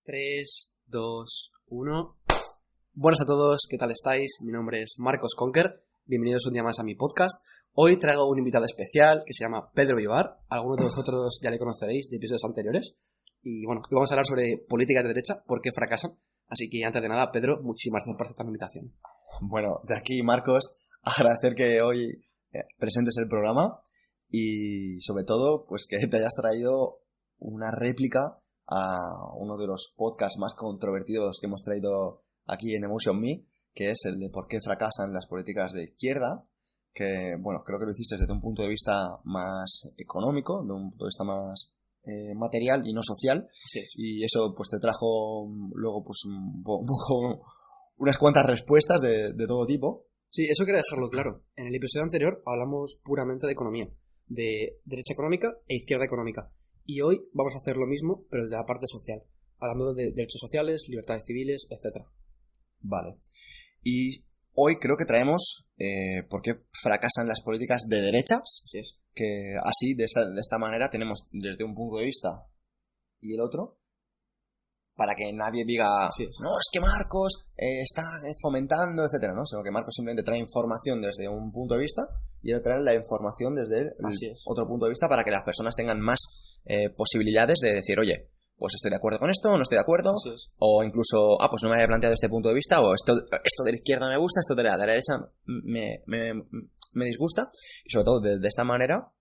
3, 2, 1. Buenas a todos, ¿qué tal estáis? Mi nombre es Marcos Conker. Bienvenidos un día más a mi podcast. Hoy traigo un invitado especial que se llama Pedro Vivar. Algunos de vosotros ya le conoceréis de episodios anteriores. Y bueno, hoy vamos a hablar sobre política de derecha, por qué fracasan. Así que antes de nada, Pedro, muchísimas gracias por aceptar la invitación. Bueno, de aquí, Marcos, agradecer que hoy presentes el programa y sobre todo pues que te hayas traído una réplica a uno de los podcasts más controvertidos que hemos traído aquí en Emotion Me, que es el de por qué fracasan las políticas de izquierda, que bueno, creo que lo hiciste desde un punto de vista más económico, de un punto de vista más material y no social. Así es. Y eso pues te trajo luego pues un poco unas cuantas respuestas de todo tipo. Sí, eso quería dejarlo claro. En el episodio anterior hablamos puramente de economía, de derecha económica e izquierda económica. Y hoy vamos a hacer lo mismo, pero desde la parte social, hablando de derechos sociales, libertades civiles, etc. Vale. Y hoy creo que traemos por qué fracasan las políticas de derechas. Así es. Que así, de esta manera, tenemos desde un punto de vista y el otro, para que nadie diga, no, es que Marcos está fomentando, etcétera, ¿no? Sino que Marcos simplemente trae información desde un punto de vista y él trae la información desde el otro punto de vista para que las personas tengan más posibilidades de decir, oye, pues estoy de acuerdo con esto, no estoy de acuerdo, o incluso, pues no me había planteado este punto de vista, o esto de la izquierda me gusta, esto de la derecha me disgusta, y sobre todo de esta manera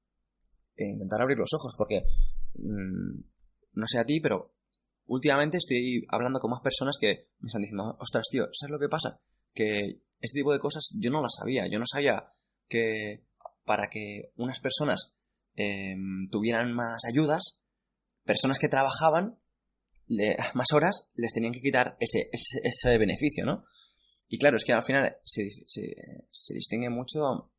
intentar abrir los ojos, porque no sé a ti, pero últimamente estoy hablando con más personas que me están diciendo, ostras, tío, ¿sabes lo que pasa? Que este tipo de cosas yo no las sabía. Yo no sabía que para que unas personas tuvieran más ayudas, personas que trabajaban más horas les tenían que quitar ese beneficio, ¿no? Y claro, es que al final se distingue mucho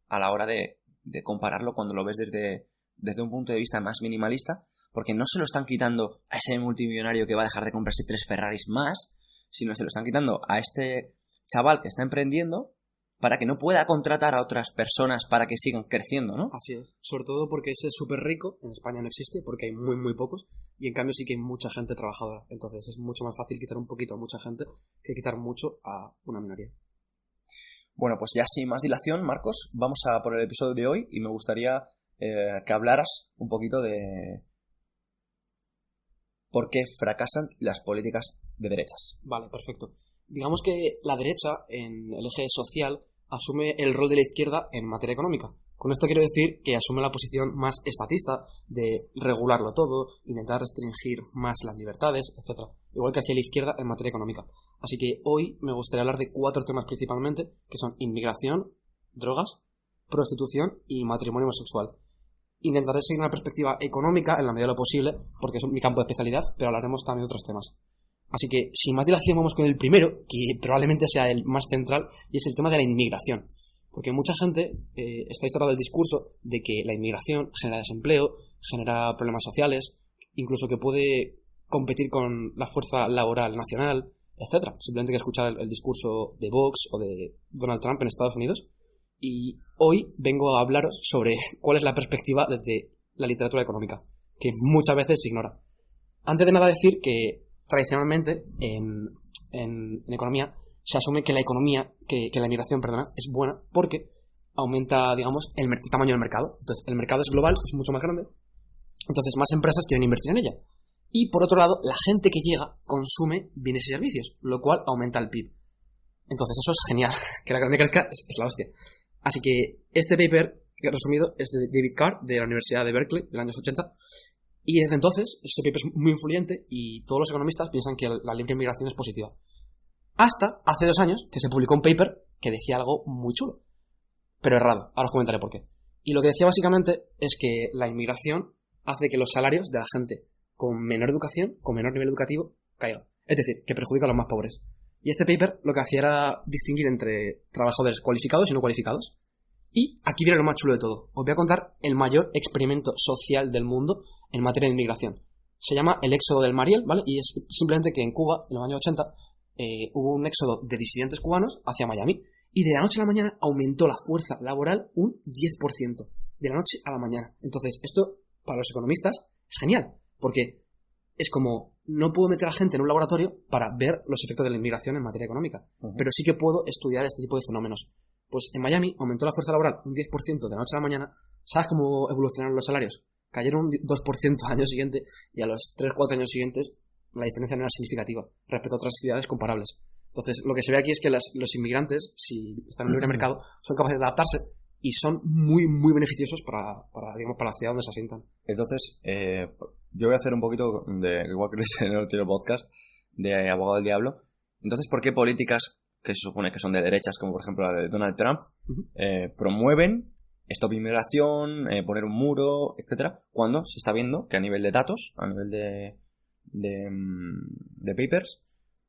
a la hora de compararlo cuando lo ves desde un punto de vista más minimalista, porque no se lo están quitando a ese multimillonario que va a dejar de comprarse 3 Ferraris más, sino se lo están quitando a este chaval que está emprendiendo para que no pueda contratar a otras personas para que sigan creciendo, ¿no? Así es. Sobre todo porque ese súper rico en España no existe, porque hay muy, muy pocos, y en cambio sí que hay mucha gente trabajadora. Entonces es mucho más fácil quitar un poquito a mucha gente que quitar mucho a una minoría. Bueno, pues ya sin más dilación, Marcos, vamos a por el episodio de hoy y me gustaría que hablaras un poquito de por qué fracasan las políticas de derechas. Vale, perfecto. Digamos que la derecha, en el eje social, asume el rol de la izquierda en materia económica. Con esto quiero decir que asume la posición más estatista de regularlo todo, intentar restringir más las libertades, etc. Igual que hacía la izquierda en materia económica. Así que hoy me gustaría hablar de 4 temas principalmente, que son inmigración, drogas, prostitución y matrimonio homosexual. Intentaré seguir una perspectiva económica en la medida de lo posible, porque es mi campo de especialidad, pero hablaremos también de otros temas. Así que, sin más dilación, vamos con el primero, que probablemente sea el más central, y es el tema de la inmigración. Porque mucha gente está instalado el discurso de que la inmigración genera desempleo, genera problemas sociales, incluso que puede competir con la fuerza laboral nacional, etc. Simplemente hay que escuchar el discurso de Vox o de Donald Trump en Estados Unidos. Y hoy vengo a hablaros sobre cuál es la perspectiva desde la literatura económica, que muchas veces se ignora. Antes de nada decir que tradicionalmente en economía se asume que la inmigración, es buena porque aumenta, digamos, el tamaño del mercado. Entonces, el mercado es global, es mucho más grande, entonces más empresas quieren invertir en ella. Y por otro lado, la gente que llega consume bienes y servicios, lo cual aumenta el PIB. Entonces, eso es genial, que la economía crezca es la hostia. Así que este paper, resumido, es de David Carr, de la Universidad de Berkeley, de los años 80, y desde entonces este paper es muy influyente y todos los economistas piensan que la libre inmigración es positiva. Hasta hace 2 años que se publicó un paper que decía algo muy chulo, pero errado. Ahora os comentaré por qué. Y lo que decía básicamente es que la inmigración hace que los salarios de la gente con menor educación, con menor nivel educativo, caigan. Es decir, que perjudica a los más pobres. Y este paper lo que hacía era distinguir entre trabajadores cualificados y no cualificados. Y aquí viene lo más chulo de todo. Os voy a contar el mayor experimento social del mundo en materia de inmigración. Se llama el éxodo del Mariel, ¿vale? Y es simplemente que en Cuba, en los años 80, hubo un éxodo de disidentes cubanos hacia Miami. Y de la noche a la mañana aumentó la fuerza laboral un 10%. De la noche a la mañana. Entonces, esto, para los economistas, es genial. Porque es como no puedo meter a gente en un laboratorio para ver los efectos de la inmigración en materia económica, pero sí que puedo estudiar este tipo de fenómenos. Pues en Miami aumentó la fuerza laboral un 10% de la noche a la mañana. ¿Sabes cómo evolucionaron los salarios? Cayeron un 2% al año siguiente y a los 3-4 años siguientes la diferencia no era significativa respecto a otras ciudades comparables. Entonces, lo que se ve aquí es que los inmigrantes, si están en el libre mercado, son capaces de adaptarse y son muy, muy beneficiosos para la ciudad donde se asientan. Entonces, yo voy a hacer un poquito de, igual que en el último podcast, de abogado del diablo. Entonces, ¿por qué políticas que se supone que son de derechas, como por ejemplo la de Donald Trump, promueven stop inmigración, poner un muro, etcétera, cuando se está viendo que a nivel de datos, a nivel de papers,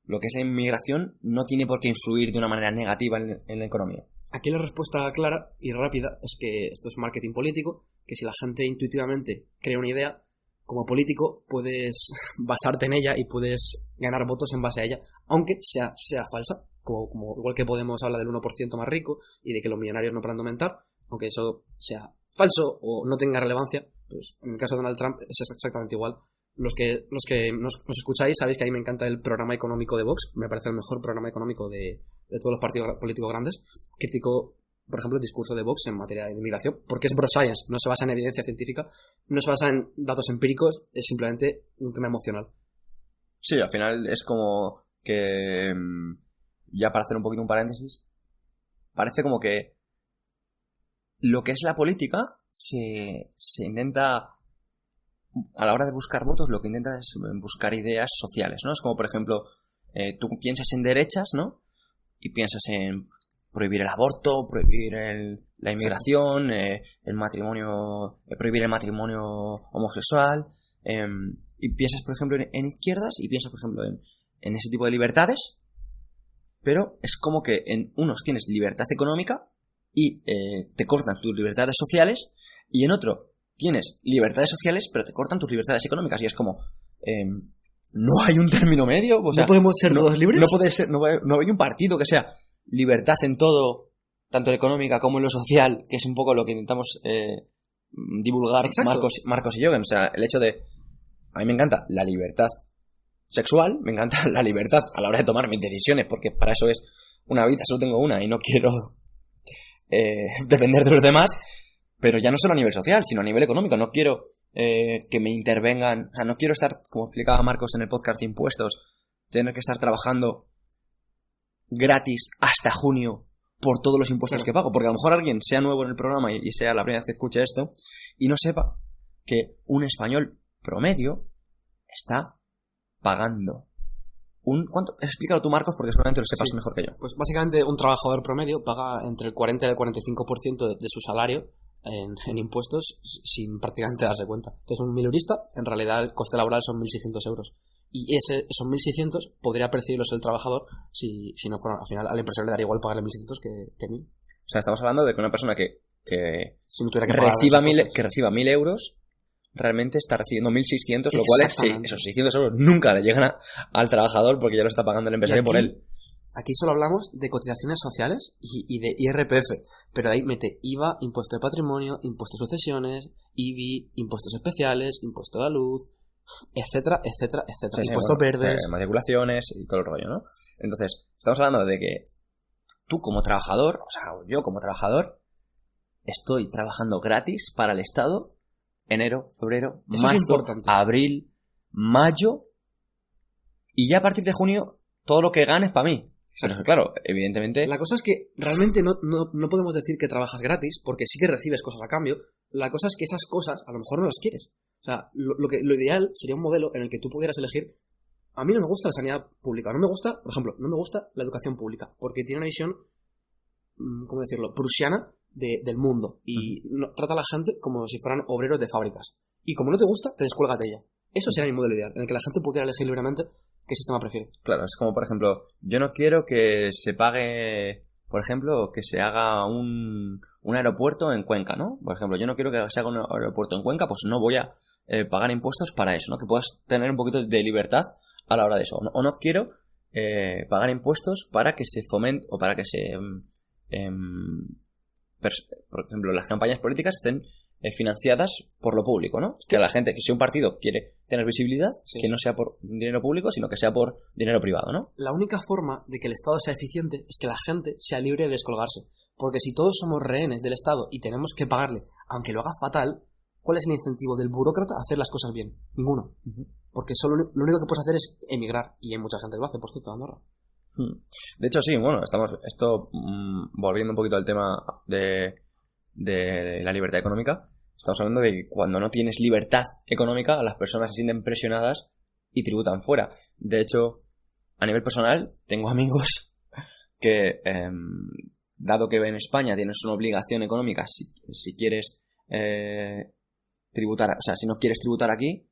lo que es la inmigración no tiene por qué influir de una manera negativa en la economía? Aquí la respuesta clara y rápida es que esto es marketing político, que si la gente intuitivamente crea una idea, como político puedes basarte en ella y puedes ganar votos en base a ella, aunque sea falsa, como igual que Podemos habla del 1% más rico y de que los millonarios no paran de aumentar, aunque eso sea falso o no tenga relevancia, pues en el caso de Donald Trump es exactamente igual. Los que nos escucháis sabéis que a mí me encanta el programa económico de Vox, me parece el mejor programa económico de todos los partidos políticos grandes. Critico, por ejemplo, el discurso de Vox en materia de inmigración, porque es bro-science, no se basa en evidencia científica, no se basa en datos empíricos, es simplemente un tema emocional. Sí, al final es como que, ya para hacer un poquito un paréntesis, parece como que lo que es la política se intenta, a la hora de buscar votos, lo que intenta es buscar ideas sociales, ¿no? Es como, por ejemplo, tú piensas en derechas, ¿no? Y piensas en prohibir el aborto, prohibir la inmigración, el matrimonio, prohibir el matrimonio homosexual, y piensas, por ejemplo, en izquierdas y piensas, por ejemplo, en ese tipo de libertades, pero es como que en unos tienes libertad económica y te cortan tus libertades sociales, y en otro tienes libertades sociales pero te cortan tus libertades económicas, y es como, no hay un término medio, o sea, ¿no podemos ser todos libres? No puede ser, no hay un partido que sea libertad en todo, tanto en económica como en lo social, que es un poco lo que intentamos divulgar Marcos y yo. O sea, el hecho de, a mí me encanta la libertad sexual, me encanta la libertad a la hora de tomar mis decisiones, porque para eso es una vida, solo tengo una y no quiero depender de los demás, pero ya no solo a nivel social, sino a nivel económico. No quiero que me intervengan, o sea, no quiero estar, como explicaba Marcos en el podcast de impuestos, tener que estar trabajando gratis hasta junio por todos los impuestos que pago, porque a lo mejor alguien sea nuevo en el programa y sea la primera vez que escuche esto y no sepa que un español promedio está pagando ¿cuánto? Explícalo tú, Marcos, porque seguramente lo sepas mejor que yo. Pues básicamente un trabajador promedio paga entre el 40 y el 45% de su salario en impuestos sin prácticamente darse cuenta. Entonces, un milurista, en realidad el coste laboral son 1.600 euros. Y esos 1.600 podría percibirlos el trabajador si no fueran, al final al empresario le daría igual pagarle 1.600 que 1.000. O sea, estamos hablando de que una persona que si no tuviera que reciba 1.000 euros realmente está recibiendo 1.600, lo cual es, sí, esos 600 euros nunca le llegan al trabajador porque ya lo está pagando el empresario por él. Aquí solo hablamos de cotizaciones sociales y de IRPF, pero ahí mete IVA, impuesto de patrimonio, impuesto de sucesiones, IBI, impuestos especiales, impuesto de la luz, etcétera, etcétera, etcétera. Sí, impuestos verdes, matriculaciones y todo el rollo, ¿no? Entonces, estamos hablando de que tú como trabajador, o sea, yo como trabajador, estoy trabajando gratis para el Estado enero, febrero, marzo, abril, mayo, y ya a partir de junio todo lo que gane es para mí. Pero claro, evidentemente... La cosa es que realmente no podemos decir que trabajas gratis, porque sí que recibes cosas a cambio. La cosa es que esas cosas a lo mejor no las quieres. O sea, lo ideal sería un modelo en el que tú pudieras elegir. A mí no me gusta la sanidad pública, no me gusta, por ejemplo, no me gusta la educación pública, porque tiene una visión, ¿cómo decirlo?, prusiana del mundo, y trata a la gente como si fueran obreros de fábricas. Y como no te gusta, te descuélgate ella. Eso sería mi modelo ideal, en el que la gente pudiera elegir libremente qué sistema prefiere. Claro, es como, por ejemplo, yo no quiero que se pague, por ejemplo, que se haga un aeropuerto en Cuenca, ¿no? Por ejemplo, yo no quiero que se haga un aeropuerto en Cuenca, pues no voy a pagar impuestos para eso, ¿no? Que puedas tener un poquito de libertad a la hora de eso. O no quiero pagar impuestos para que se fomente o para que se... por ejemplo, las campañas políticas estén financiadas por lo público, ¿no? Es que la gente, que si un partido quiere tener visibilidad, que no sea por dinero público, sino que sea por dinero privado, ¿no? La única forma de que el Estado sea eficiente es que la gente sea libre de descolgarse. Porque si todos somos rehenes del Estado y tenemos que pagarle, aunque lo haga fatal, ¿cuál es el incentivo del burócrata a hacer las cosas bien? Ninguno. Porque solo lo único que puedes hacer es emigrar. Y hay mucha gente que lo hace, por cierto, en Andorra. De hecho, sí, bueno, volviendo un poquito al tema de la libertad económica, estamos hablando de que cuando no tienes libertad económica, las personas se sienten presionadas y tributan fuera. De hecho, a nivel personal, tengo amigos que, dado que en España tienes una obligación económica, si quieres tributar, o sea, si no quieres tributar aquí,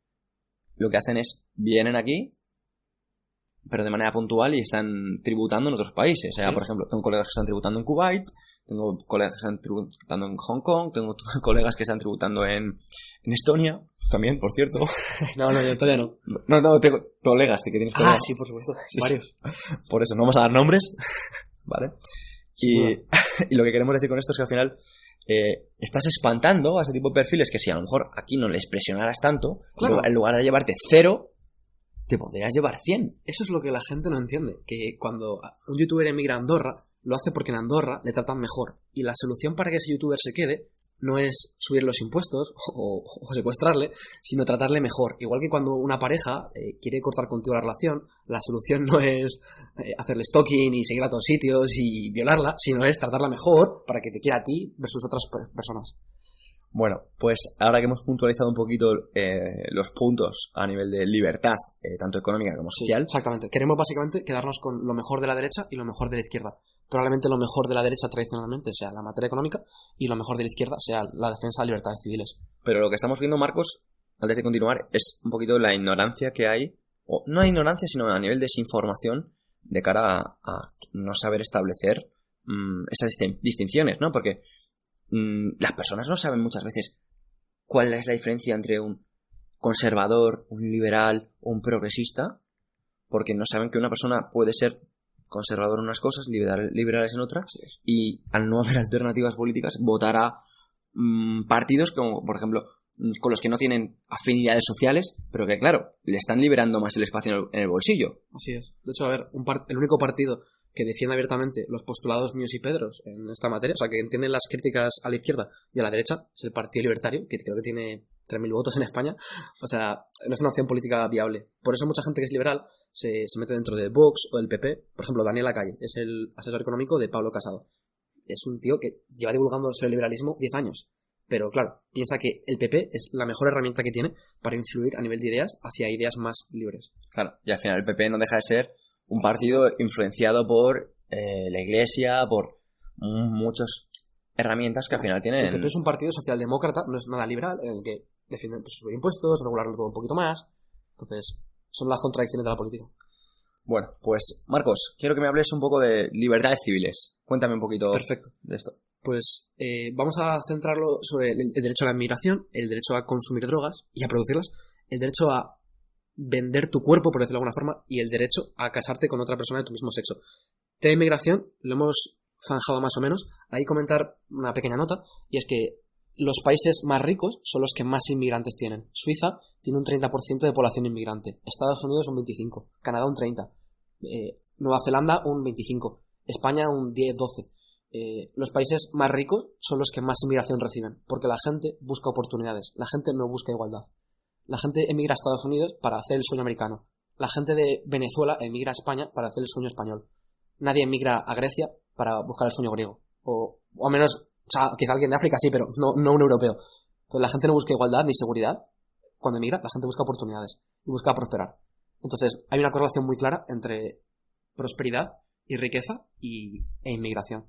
lo que hacen es, vienen aquí, pero de manera puntual, y están tributando en otros países. O sea, por ejemplo, tengo colegas que están tributando en Kuwait, tengo colegas que están tributando en Hong Kong, tengo colegas que están tributando en Estonia, también, por cierto. No, yo todavía no. No, tengo colegas, que tienes colegas. Sí, por supuesto, varios. Por eso, no vamos a dar nombres, ¿vale? Y lo que queremos decir con esto es que al final estás espantando a ese tipo de perfiles que si a lo mejor aquí no les presionaras tanto, claro, en lugar de llevarte 0, te podrías llevar 100. Eso es lo que la gente no entiende, que cuando un youtuber emigra a Andorra, lo hace porque en Andorra le tratan mejor. Y la solución para que ese youtuber se quede no es subir los impuestos o secuestrarle, sino tratarle mejor. Igual que cuando una pareja quiere cortar contigo la relación, la solución no es hacerle stalking y seguirla a todos sitios y violarla, sino es tratarla mejor para que te quiera a ti versus otras personas. Bueno, pues ahora que hemos puntualizado un poquito los puntos a nivel de libertad, tanto económica como social. Sí, exactamente. Queremos básicamente quedarnos con lo mejor de la derecha y lo mejor de la izquierda. Probablemente lo mejor de la derecha tradicionalmente sea la materia económica y lo mejor de la izquierda sea la defensa de libertades civiles. Pero lo que estamos viendo, Marcos, antes de continuar, es un poquito la ignorancia que hay, o no ignorancia, sino a nivel de desinformación de cara a no saber establecer esas distinciones, ¿no? Porque las personas no saben muchas veces cuál es la diferencia entre un conservador, un liberal o un progresista, porque no saben que una persona puede ser conservador en unas cosas, liberales en otras, y al no haber alternativas políticas votar a partidos como, por ejemplo, con los que no tienen afinidades sociales, pero que claro, le están liberando más el espacio en el bolsillo. Así es. De hecho, a ver, el único partido que defiende abiertamente los postulados míos y Pedros en esta materia, o sea, que entienden las críticas a la izquierda y a la derecha, es el Partido Libertario, que creo que tiene 3.000 votos en España. O sea, no es una opción política viable. Por eso mucha gente que es liberal se mete dentro de Vox o del PP. Por ejemplo, Daniel Lacalle es el asesor económico de Pablo Casado. Es un tío que lleva divulgando sobre el liberalismo 10 años. Pero claro, piensa que el PP es la mejor herramienta que tiene para influir a nivel de ideas hacia ideas más libres. Claro, y al final el PP no deja de ser un partido influenciado por la Iglesia, por muchas herramientas que al final tienen. El PP es un partido socialdemócrata, no es nada liberal, en el que defienden subir impuestos, regularlo todo un poquito más. Entonces, son las contradicciones de la política. Bueno, pues Marcos, quiero que me hables un poco de libertades civiles. Cuéntame un poquito de esto. Pues vamos a centrarlo sobre el derecho a la inmigración, el derecho a consumir drogas y a producirlas, el derecho a vender tu cuerpo, por decirlo de alguna forma, y el derecho a casarte con otra persona de tu mismo sexo. Tema de inmigración lo hemos zanjado más o menos. Ahí comentar una pequeña nota, y es que los países más ricos son los que más inmigrantes tienen. Suiza tiene un 30% de población inmigrante, Estados Unidos un 25%, Canadá un 30%, Nueva Zelanda un 25%, España un 10-12%. Los países más ricos son los que más inmigración reciben, porque la gente busca oportunidades, la gente no busca igualdad. La gente emigra a Estados Unidos para hacer el sueño americano. La gente de Venezuela emigra a España para hacer el sueño español. Nadie emigra a Grecia para buscar el sueño griego. O al menos, o sea, quizá alguien de África sí, pero no un europeo. Entonces la gente no busca igualdad ni seguridad. Cuando emigra, la gente busca oportunidades y busca prosperar. Entonces hay una correlación muy clara entre prosperidad y riqueza e inmigración.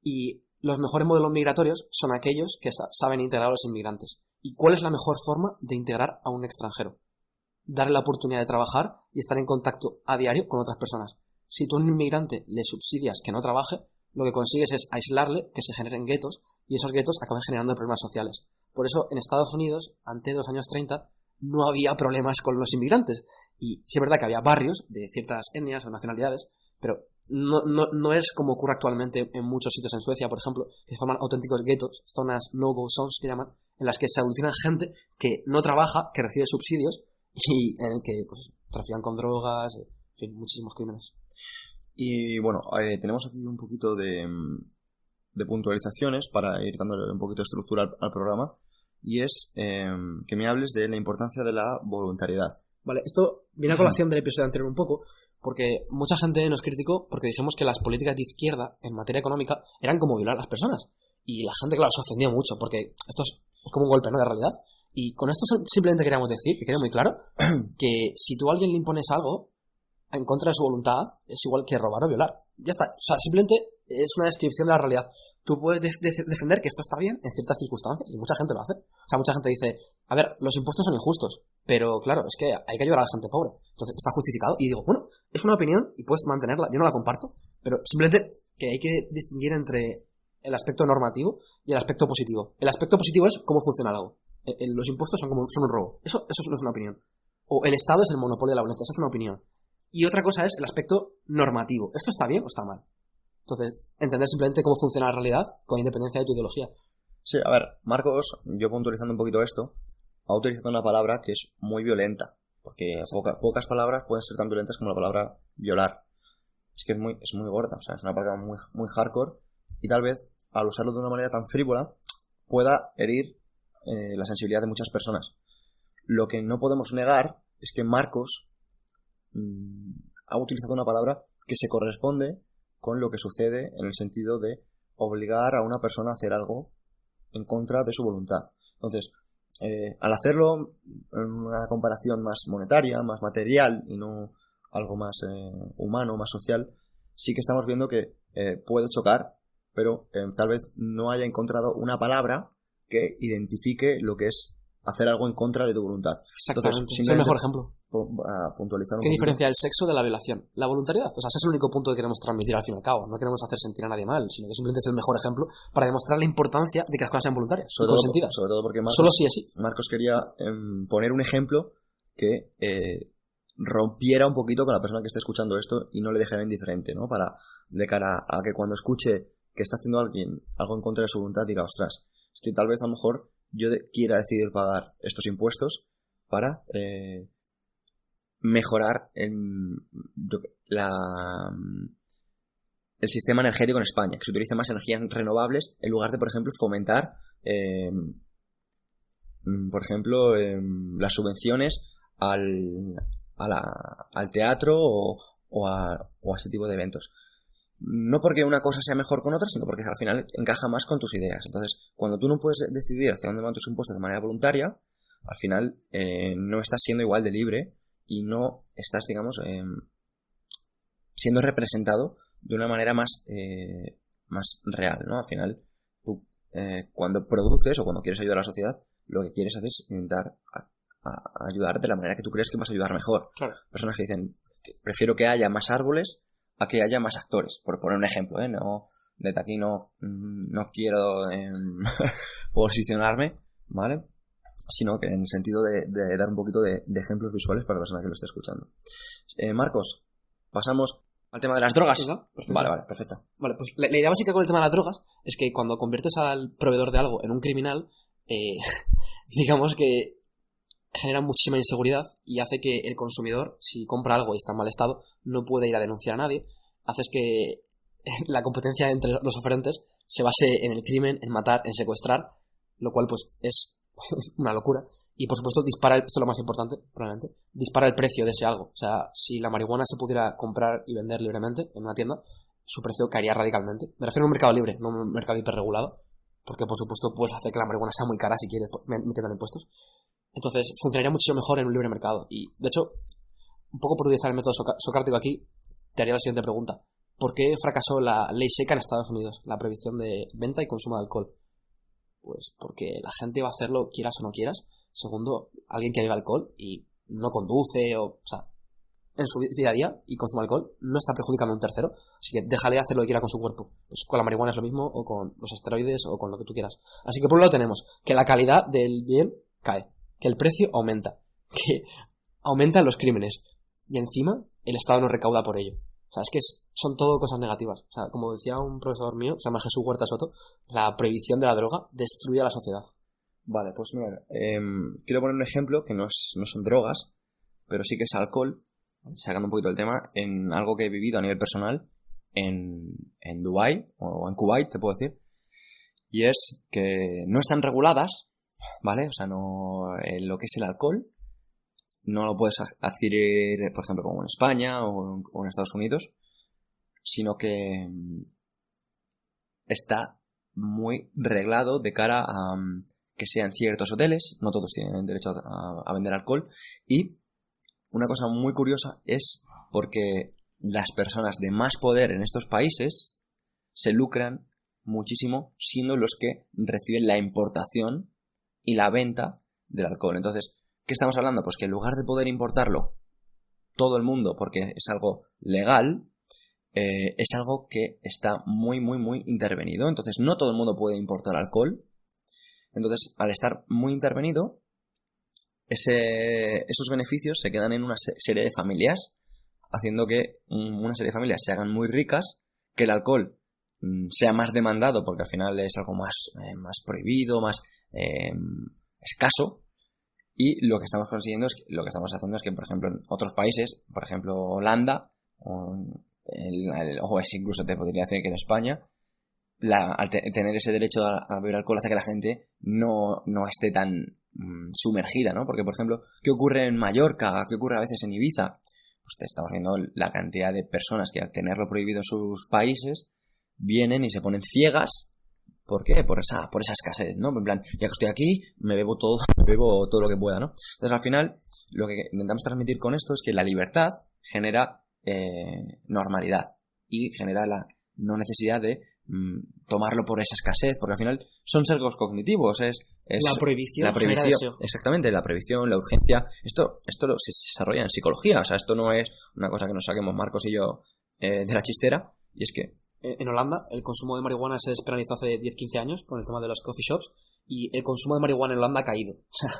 Y los mejores modelos migratorios son aquellos que saben integrar a los inmigrantes. ¿Y cuál es la mejor forma de integrar a un extranjero? Darle la oportunidad de trabajar y estar en contacto a diario con otras personas. Si tú a un inmigrante le subsidias que no trabaje, lo que consigues es aislarle, que se generen guetos, y esos guetos acaban generando problemas sociales. Por eso en Estados Unidos, antes de los años 30, no había problemas con los inmigrantes. Y sí es verdad que había barrios de ciertas etnias o nacionalidades, pero no es como ocurre actualmente en muchos sitios en Suecia, por ejemplo, que se forman auténticos guetos, zonas no-go zones que llaman, en las que se aglutinan gente que no trabaja, que recibe subsidios y en el que pues trafican con drogas, en fin, muchísimos crímenes. Y bueno, tenemos aquí un poquito de puntualizaciones para ir dándole un poquito de estructura al programa, y es que me hables de la importancia de la voluntariedad. Vale, esto viene a colación del episodio anterior un poco, porque mucha gente nos criticó porque dijimos que las políticas de izquierda en materia económica eran como violar a las personas. Y la gente, claro, se ofendió mucho, porque esto es como un golpe, ¿no?, de realidad. Y con esto simplemente queríamos decir, que quede muy claro, que si tú a alguien le impones algo en contra de su voluntad, es igual que robar o violar. Ya está. O sea, simplemente es una descripción de la realidad. Tú puedes defender que esto está bien en ciertas circunstancias, y mucha gente lo hace. O sea, mucha gente dice, a ver, los impuestos son injustos, pero claro, es que hay que ayudar a la gente pobre. Entonces, está justificado. Y digo, bueno, es una opinión y puedes mantenerla. Yo no la comparto, pero simplemente que hay que distinguir entre el aspecto normativo y el aspecto positivo. El aspecto positivo es cómo funciona algo. Los impuestos son un robo. Eso no es una opinión. O el Estado es el monopolio de la violencia. Eso es una opinión. Y otra cosa es el aspecto normativo. ¿Esto está bien o está mal? Entonces, entender simplemente cómo funciona la realidad con independencia de tu ideología. Sí, a ver, Marcos, yo puntualizando un poquito esto, ha utilizado una palabra que es muy violenta, porque pocas palabras pueden ser tan violentas como la palabra violar. Es que es muy gorda, o sea, es una palabra muy, muy hardcore, y tal vez, al usarlo de una manera tan frívola, pueda herir la sensibilidad de muchas personas. Lo que no podemos negar es que Marcos ha utilizado una palabra que se corresponde con lo que sucede en el sentido de obligar a una persona a hacer algo en contra de su voluntad. Entonces, al hacerlo en una comparación más monetaria, más material y no algo más humano, más social, sí que estamos viendo que puede chocar, pero tal vez no haya encontrado una palabra que identifique lo que es hacer algo en contra de tu voluntad. Exactamente. Entonces, es el mejor ejemplo. A puntualizar un ¿Qué poquito. diferencia el sexo de la violación? La voluntariedad. O sea, ese es el único punto que queremos transmitir al fin y al cabo. No queremos hacer sentir a nadie mal, sino que simplemente es el mejor ejemplo para demostrar la importancia de que las cosas sean voluntarias y consentidas. Sobre todo porque solo sí es sí. Marcos quería poner un ejemplo que rompiera un poquito con la persona que esté escuchando esto y no le dejara indiferente, ¿no? De cara a que cuando escuche que está haciendo alguien algo en contra de su voluntad, diga, ostras, es que tal vez a lo mejor yo quiera decidir pagar estos impuestos para mejorar el sistema energético en España, que se utilice más energías renovables en lugar de, por ejemplo, fomentar por ejemplo las subvenciones al teatro o a ese tipo de eventos. No porque una cosa sea mejor con otra, sino porque al final encaja más con tus ideas. Entonces, cuando tú no puedes decidir hacia dónde van tus impuestos de manera voluntaria, al final no estás siendo igual de libre y no estás, digamos, siendo representado de una manera más real, ¿no? Al final, tú cuando produces o cuando quieres ayudar a la sociedad, lo que quieres hacer es intentar ayudar de la manera que tú crees que vas a ayudar mejor. Claro. Personas que dicen, prefiero que haya más árboles a que haya más actores, por poner un ejemplo, no, desde aquí no quiero posicionarme, ¿vale? Sino que en el sentido de dar un poquito de ejemplos visuales para la persona que lo esté escuchando. Marcos, pasamos al tema de las drogas. Vale, perfecto. Vale, pues la idea básica con el tema de las drogas es que cuando conviertes al proveedor de algo en un criminal, digamos que genera muchísima inseguridad y hace que el consumidor, si compra algo y está en mal estado, no puede ir a denunciar a nadie. Haces que la competencia entre los oferentes se base en el crimen, en matar, en secuestrar, lo cual pues es una locura. Y por supuesto dispara, esto es lo más importante, probablemente, dispara el precio de ese algo. O sea, si la marihuana se pudiera comprar y vender libremente en una tienda, su precio caería radicalmente. Me refiero a un mercado libre, no a un mercado hiperregulado, porque por supuesto puedes hacer que la marihuana sea muy cara si quieres metiendo impuestos. Entonces funcionaría mucho mejor en un libre mercado. Y de hecho, un poco por utilizar el método socrático aquí, te haría la siguiente pregunta. ¿Por qué fracasó la ley seca en Estados Unidos? La prohibición de venta y consumo de alcohol. Pues porque la gente va a hacerlo quieras o no quieras. Segundo, alguien que bebe alcohol y no conduce o sea, en su día a día y consume alcohol no está perjudicando a un tercero. Así que déjale hacer lo que quiera con su cuerpo. Pues con la marihuana es lo mismo, o con los esteroides, o con lo que tú quieras. Así que por un lado tenemos que la calidad del bien cae, que el precio aumenta, que aumentan los crímenes y encima el Estado no recauda por ello. O sea, es que son todo cosas negativas. O sea, como decía un profesor mío, se llama Jesús Huerta Soto, la prohibición de la droga destruye a la sociedad. Vale, pues mira, quiero poner un ejemplo que no son drogas, pero sí que es alcohol, sacando un poquito del tema, en algo que he vivido a nivel personal en Dubái, o en Kuwait, te puedo decir, y es que no están reguladas, ¿vale? O sea, no, lo que es el alcohol no lo puedes adquirir, por ejemplo, como en España o en Estados Unidos, sino que está muy reglado de cara a que sean ciertos hoteles, no todos tienen derecho a vender alcohol, y una cosa muy curiosa es porque las personas de más poder en estos países se lucran muchísimo siendo los que reciben la importación y la venta del alcohol. Entonces, ¿qué estamos hablando? Pues que en lugar de poder importarlo todo el mundo porque es algo legal, es algo que está muy, muy, muy intervenido. Entonces, no todo el mundo puede importar alcohol. Entonces, al estar muy intervenido, esos beneficios se quedan en una serie de familias, haciendo que una serie de familias se hagan muy ricas, que el alcohol sea más demandado, porque al final es algo más prohibido, más escaso, y lo que estamos consiguiendo lo que estamos haciendo es que, por ejemplo, en otros países, por ejemplo Holanda, o es incluso te podría decir que en España, al tener ese derecho a beber alcohol hace que la gente no esté tan sumergida, ¿no? Porque, por ejemplo, ¿qué ocurre en Mallorca? ¿Qué ocurre a veces en Ibiza? Pues te estamos viendo la cantidad de personas que al tenerlo prohibido en sus países vienen y se ponen ciegas. ¿Por qué? Por esa escasez, ¿no? En plan, ya que estoy aquí, me bebo todo lo que pueda, ¿no? Entonces, al final, lo que intentamos transmitir con esto es que la libertad genera normalidad y genera la no necesidad de tomarlo por esa escasez, porque al final son sesgos cognitivos, es la prohibición, exactamente, la prohibición, la urgencia, esto se desarrolla en psicología, o sea, esto no es una cosa que nos saquemos Marcos y yo de la chistera, y es que en Holanda el consumo de marihuana se despenalizó hace 10-15 años con el tema de los coffee shops, y el consumo de marihuana en Holanda ha caído. O sea,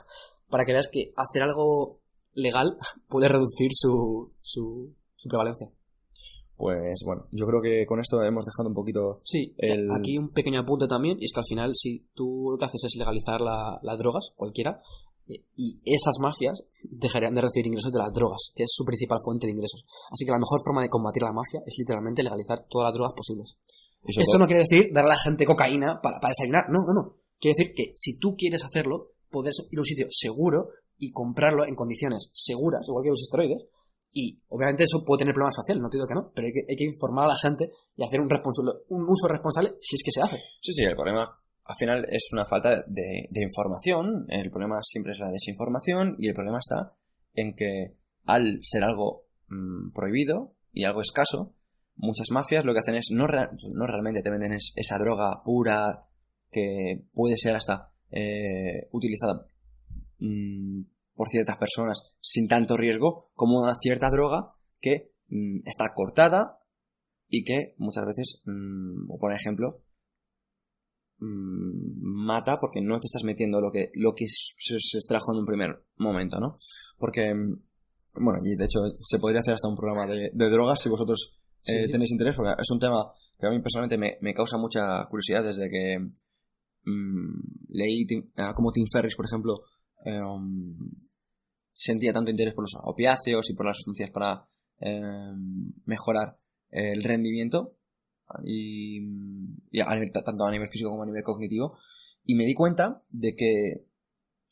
para que veas que hacer algo legal puede reducir su prevalencia. Pues bueno, yo creo que con esto hemos dejado un poquito... Sí, aquí un pequeño apunte también, y es que al final si tú lo que haces es legalizar las drogas, cualquiera, y esas mafias dejarían de recibir ingresos de las drogas, que es su principal fuente de ingresos. Así que la mejor forma de combatir la mafia es literalmente legalizar todas las drogas posibles. Esto no quiere decir darle a la gente cocaína para desayunar, no. Quiere decir que si tú quieres hacerlo, puedes ir a un sitio seguro y comprarlo en condiciones seguras, igual que los esteroides. Y obviamente eso puede tener problemas sociales, no te digo que no, pero hay que informar a la gente y hacer un uso responsable si es que se hace. Sí, el problema al final es una falta de información, el problema siempre es la desinformación, y el problema está en que al ser algo prohibido y algo escaso, muchas mafias lo que hacen es no realmente te venden esa droga pura que puede ser hasta utilizada por ciertas personas sin tanto riesgo, como una cierta droga que está cortada y que muchas veces, por ejemplo, mata porque no te estás metiendo lo que se extrajo en un primer momento, ¿no? Porque, bueno, y de hecho se podría hacer hasta un programa de drogas si vosotros tenéis interés, porque es un tema que a mí personalmente me causa mucha curiosidad desde que leí como Tim Ferriss, por ejemplo, sentía tanto interés por los opiáceos y por las sustancias para mejorar el rendimiento y tanto a nivel físico como a nivel cognitivo, y me di cuenta de que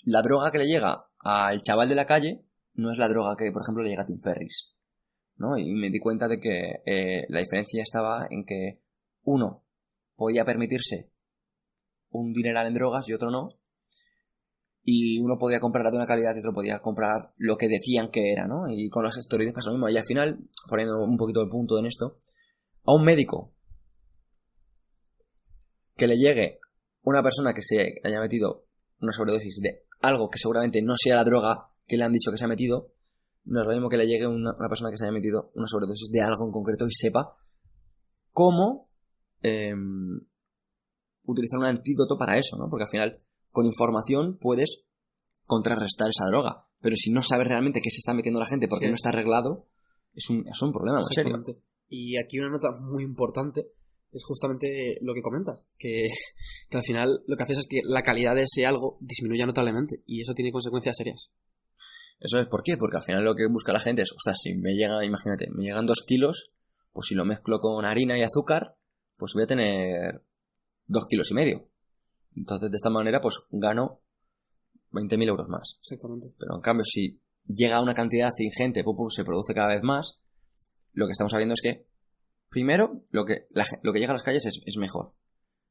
la droga que le llega al chaval de la calle no es la droga que, por ejemplo, le llega a Tim Ferriss, ¿no? Y me di cuenta de que la diferencia estaba en que uno podía permitirse un dineral en drogas y otro no, y uno podía comprarla de una calidad y otro podía comprar lo que decían que era, ¿no? Y con los esteroides pasa lo mismo. Y al final, poniendo un poquito de punto en esto, a un médico que le llegue una persona que se haya metido una sobredosis de algo que seguramente no sea la droga que le han dicho que se ha metido, no es lo mismo que le llegue una persona que se haya metido una sobredosis de algo en concreto y sepa cómo utilizar un antídoto para eso, ¿no? Porque al final, con información puedes contrarrestar esa droga, pero si no sabes realmente qué se está metiendo la gente porque no está arreglado, es un problema muy serio. Y aquí una nota muy importante es justamente lo que comentas, que al final lo que haces es que la calidad de ese algo disminuya notablemente y eso tiene consecuencias serias. ¿Eso es por qué? Porque al final lo que busca la gente es, ostras, si me llega, imagínate, me llegan 2 kilos, pues si lo mezclo con harina y azúcar, pues voy a tener 2,5 kilos. Entonces de esta manera pues gano 20.000 euros más. Exactamente. Pero en cambio si llega a una cantidad ingente, se produce cada vez más, lo que estamos sabiendo es que primero lo que llega a las calles es mejor.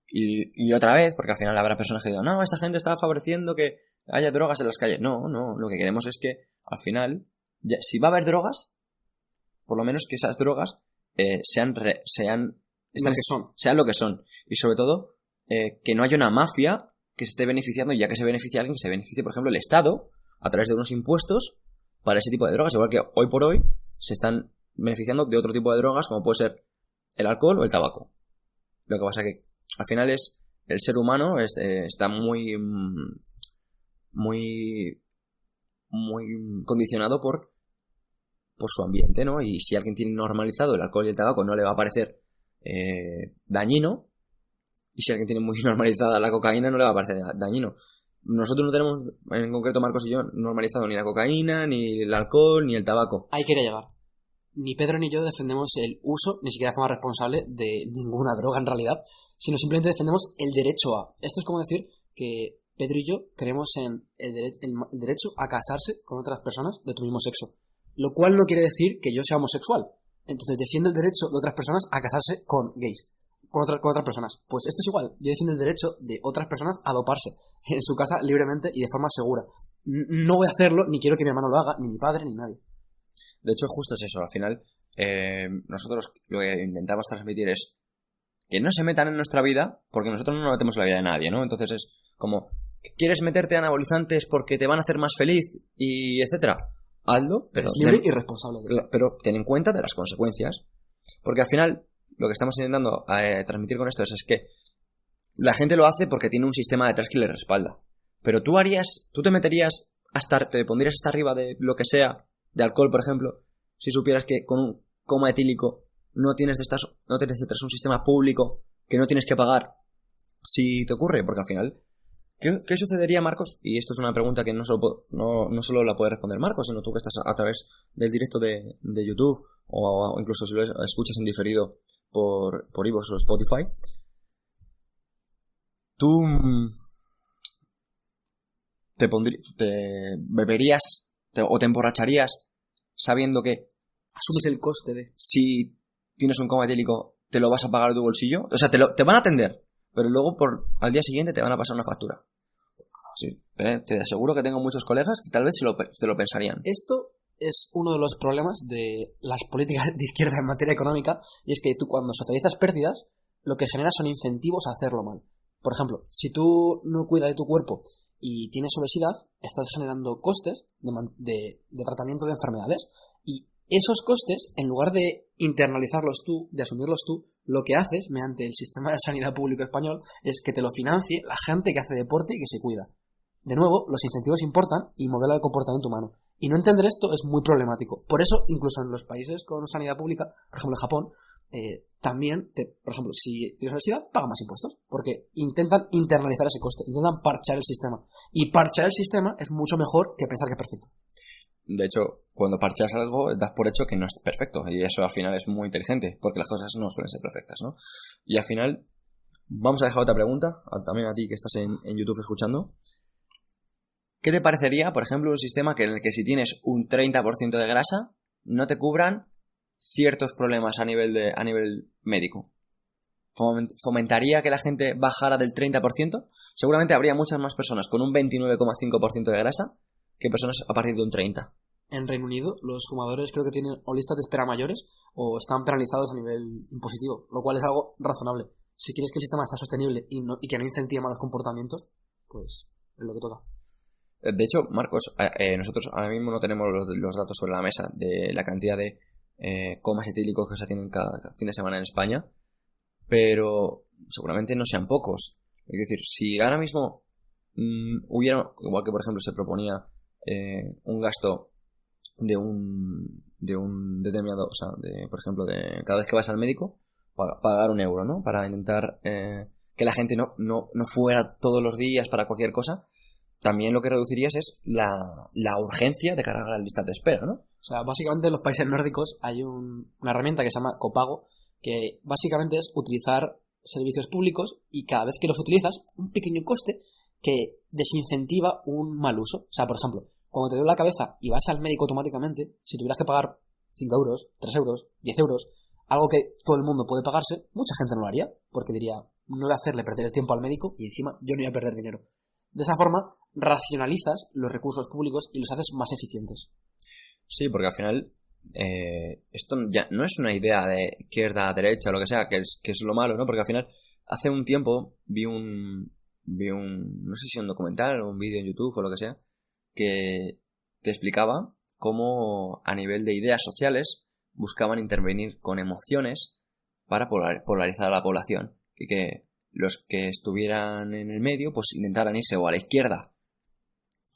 Y otra vez, porque al final habrá personas que digan, no, esta gente está favoreciendo que haya drogas en las calles. No, lo que queremos es que al final, si va a haber drogas, por lo menos que esas drogas sean lo que son. Sean lo que son. Y sobre todo, que no haya una mafia que se esté beneficiando, y ya que se beneficia alguien, que se beneficie, por ejemplo, el Estado, a través de unos impuestos para ese tipo de drogas. Igual que hoy por hoy se están beneficiando de otro tipo de drogas, como puede ser el alcohol o el tabaco. Lo que pasa que al final es el ser humano está muy condicionado por su ambiente, ¿no? Y si alguien tiene normalizado el alcohol y el tabaco, no le va a parecer dañino, y si alguien tiene muy normalizada la cocaína, no le va a parecer dañino. Nosotros no tenemos, en concreto Marcos y yo, normalizado ni la cocaína, ni el alcohol, ni el tabaco. Ahí quiere llegar. Ni Pedro ni yo defendemos el uso, ni siquiera de forma responsable, de ninguna droga en realidad, sino simplemente defendemos el derecho a. Esto es como decir que Pedro y yo creemos en el derecho a casarse con otras personas de tu mismo sexo, lo cual no quiere decir que yo sea homosexual. Entonces defiendo el derecho de otras personas a casarse con gays, con otras personas. Pues esto es igual, yo defiendo el derecho de otras personas a doparse en su casa libremente y de forma segura. No voy a hacerlo, ni quiero que mi hermano lo haga, ni mi padre, ni nadie. De hecho, justo es eso. Al final, nosotros lo que intentamos transmitir es que no se metan en nuestra vida, porque nosotros no nos metemos en la vida de nadie, ¿no? Entonces es como, ¿quieres meterte anabolizantes porque te van a hacer más feliz y etcétera? Hazlo, pero... Es libre y responsable. Pero ten en cuenta de las consecuencias. Porque al final, lo que estamos intentando transmitir con esto es que la gente lo hace porque tiene un sistema detrás que le respalda. Pero tú te meterías te pondrías hasta arriba de lo que sea, de alcohol, por ejemplo, si supieras que con un coma etílico no tienes detrás un sistema público que no tienes que pagar si te ocurre, porque al final, ¿qué sucedería, Marcos? Y esto es una pregunta que no solo la puede responder Marcos, sino tú que estás a través del directo de YouTube, o incluso si lo escuchas en diferido por iVoox o Spotify. Tú te beberías o te emborracharías sabiendo que asumes el coste de... Si tienes un coma etílico, te lo vas a pagar de tu bolsillo. O sea, te van a atender, pero luego al día siguiente te van a pasar una factura. Sí, te aseguro que tengo muchos colegas que tal vez te lo pensarían. Esto es uno de los problemas de las políticas de izquierda en materia económica, y es que tú cuando socializas pérdidas, lo que generas son incentivos a hacerlo mal. Por ejemplo, si tú no cuidas de tu cuerpo y tienes obesidad, estás generando costes de tratamiento de enfermedades, y esos costes, en lugar de internalizarlos tú, de asumirlos tú, lo que haces mediante el sistema de sanidad público español es que te lo financie la gente que hace deporte y que se cuida. De nuevo, los incentivos importan y modelo de comportamiento humano. Y no entender esto es muy problemático. Por eso, incluso en los países con sanidad pública, por ejemplo en Japón, también, por ejemplo, si tienes obesidad, paga más impuestos. Porque intentan internalizar ese coste, intentan parchar el sistema. Y parchar el sistema es mucho mejor que pensar que es perfecto. De hecho, cuando parcheas algo, das por hecho que no es perfecto. Y eso al final es muy inteligente, porque las cosas no suelen ser perfectas, ¿no? Y al final, vamos a dejar otra pregunta, también a ti que estás en YouTube escuchando. ¿Qué te parecería, por ejemplo, un sistema en el que si tienes un 30% de grasa, no te cubran ciertos problemas a nivel médico? ¿Fomentaría que la gente bajara del 30%? Seguramente habría muchas más personas con un 29,5% de grasa que personas a partir de un 30%. En Reino Unido, los fumadores creo que tienen o listas de espera mayores o están penalizados a nivel impositivo, lo cual es algo razonable. Si quieres que el sistema sea sostenible y que no incentive malos comportamientos, pues es lo que toca. De hecho, Marcos, nosotros ahora mismo no tenemos los datos sobre la mesa de la cantidad de comas etílicos que se tienen cada fin de semana en España, pero seguramente no sean pocos. Es decir, si ahora mismo hubiera, igual que por ejemplo se proponía un gasto de un determinado, o sea, por ejemplo, de cada vez que vas al médico, pagar 1 euro, ¿no? Para intentar que la gente no fuera todos los días para cualquier cosa. También lo que reducirías es la urgencia de cara a las listas de espera, ¿no? O sea, básicamente en los países nórdicos hay una herramienta que se llama copago, que básicamente es utilizar servicios públicos y cada vez que los utilizas, un pequeño coste que desincentiva un mal uso. O sea, por ejemplo, cuando te duele la cabeza y vas al médico automáticamente, si tuvieras que pagar 5 euros, 3 euros, 10 euros, algo que todo el mundo puede pagarse, mucha gente no lo haría, porque diría, no voy a hacerle perder el tiempo al médico y encima yo no voy a perder dinero. De esa forma, racionalizas los recursos públicos y los haces más eficientes. Sí, porque al final esto ya no es una idea de izquierda, derecha o lo que sea, que es lo malo, ¿no? Porque al final, hace un tiempo vi un no sé si un documental o un vídeo en YouTube o lo que sea, que te explicaba cómo a nivel de ideas sociales buscaban intervenir con emociones para polarizar a la población y que los que estuvieran en el medio pues intentaran irse o a la izquierda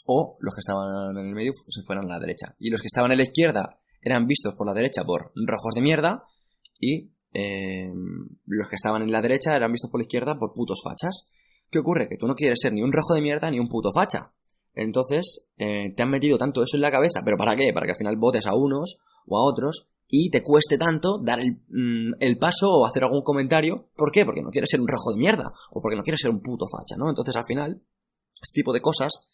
o los que estaban en el medio se fueran a la derecha. Y los que estaban en la izquierda eran vistos por la derecha por rojos de mierda y los que estaban en la derecha eran vistos por la izquierda por putos fachas. ¿Qué ocurre? Que tú no quieres ser ni un rojo de mierda ni un puto facha. Entonces te han metido tanto eso en la cabeza. ¿Pero para qué? Para que al final votes a unos o a otros y te cueste tanto dar el paso o hacer algún comentario. ¿Por qué? Porque no quieres ser un rojo de mierda o porque no quieres ser un puto facha, ¿no? Entonces al final este tipo de cosas,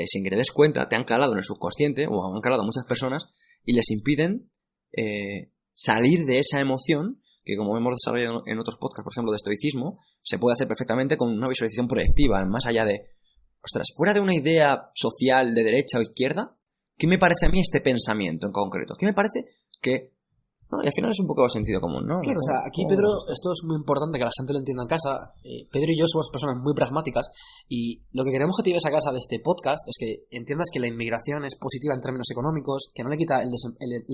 sin que te des cuenta, te han calado en el subconsciente o han calado a muchas personas y les impiden salir de esa emoción que, como hemos desarrollado en otros podcasts, por ejemplo, de estoicismo, se puede hacer perfectamente con una visualización proyectiva, más allá de, ostras, fuera de una idea social de derecha o izquierda, ¿qué me parece a mí este pensamiento en concreto? ¿Qué me parece que...? No, y al final es un poco de sentido común, ¿no? Claro, o sea, aquí, Pedro, esto es muy importante que la gente lo entienda en casa. Pedro y yo somos personas muy pragmáticas y lo que queremos que te lleves a casa de este podcast es que entiendas que la inmigración es positiva en términos económicos, que no le quita el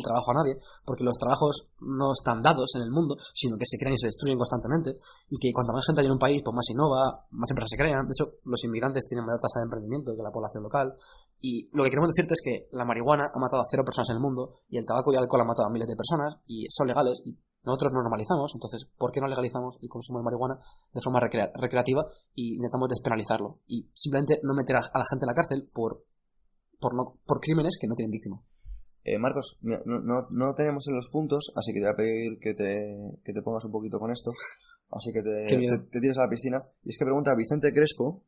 trabajo a nadie, porque los trabajos no están dados en el mundo, sino que se crean y se destruyen constantemente, y que cuanta más gente hay en un país, pues más innova, más empresas se crean. De hecho, los inmigrantes tienen mayor tasa de emprendimiento que la población local. Y lo que queremos decirte es que la marihuana ha matado a 0 personas en el mundo y el tabaco y el alcohol han matado a miles de personas y son legales y nosotros no normalizamos. Entonces, ¿por qué no legalizamos el consumo de marihuana de forma recreativa y intentamos despenalizarlo? Y simplemente no meter a la gente en la cárcel por crímenes que no tienen víctima. Marcos, no tenemos en los puntos, así que te voy a pedir que te pongas un poquito con esto. Así que te tires a la piscina. Y es que pregunta Vicente Crespo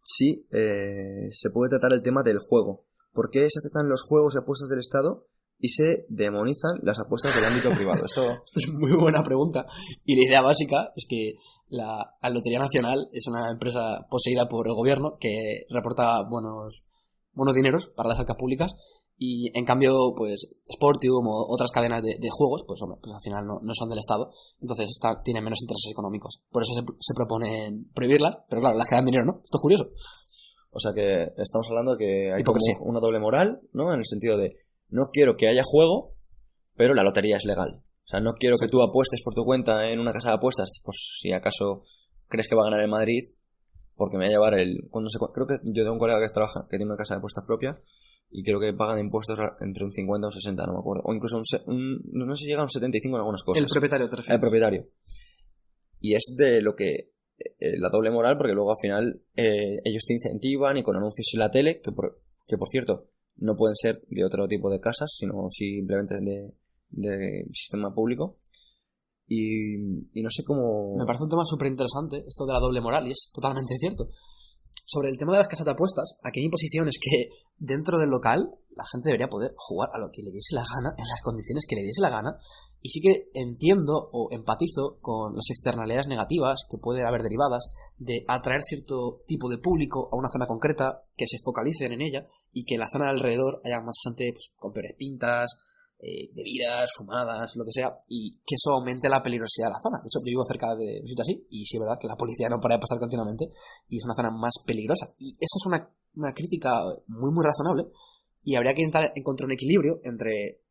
si se puede tratar el tema del juego. ¿Por qué se aceptan los juegos y apuestas del Estado y se demonizan las apuestas del ámbito privado? Esto es muy buena pregunta. Y la idea básica es que la Lotería Nacional es una empresa poseída por el gobierno que reporta buenos dineros para las arcas públicas. Y en cambio, pues Sportium o otras cadenas de juegos, pues hombre, pues al final no son del Estado, entonces tienen menos intereses económicos. Por eso se propone prohibirlas, pero claro, las que dan dinero, ¿no? Esto es curioso. O sea que estamos hablando de que hay como una doble moral, ¿no? En el sentido de, no quiero que haya juego, pero la lotería es legal. O sea, no quiero que tú apuestes por tu cuenta en una casa de apuestas, pues si acaso crees que va a ganar el Madrid, porque me va a llevar creo que yo tengo un colega que trabaja, que tiene una casa de apuestas propia, y creo que pagan impuestos entre un 50 o un 60, no me acuerdo. O incluso no sé si llega a un 75 en algunas cosas. El propietario, te refieres. El propietario. Y es de lo que... la doble moral, porque luego al final ellos te incentivan y con anuncios en la tele, que por cierto, no pueden ser de otro tipo de casas, sino simplemente de sistema público. Y no sé cómo... Me parece un tema súper interesante, esto de la doble moral, y es totalmente cierto. Sobre el tema de las casas de apuestas, aquí mi posición es que dentro del local la gente debería poder jugar a lo que le diese la gana, en las condiciones que le diese la gana, y sí que entiendo o empatizo con las externalidades negativas que pueden haber derivadas de atraer cierto tipo de público a una zona concreta, que se focalicen en ella, y que en la zona de alrededor haya más gente pues, con peores pintas, bebidas, fumadas, lo que sea, y que eso aumente la peligrosidad de la zona. De hecho, yo vivo cerca de un sitio así, y sí es verdad que la policía no para de pasar continuamente, y es una zona más peligrosa. Y esa es una crítica muy, muy razonable, y habría que intentar encontrar un equilibrio entre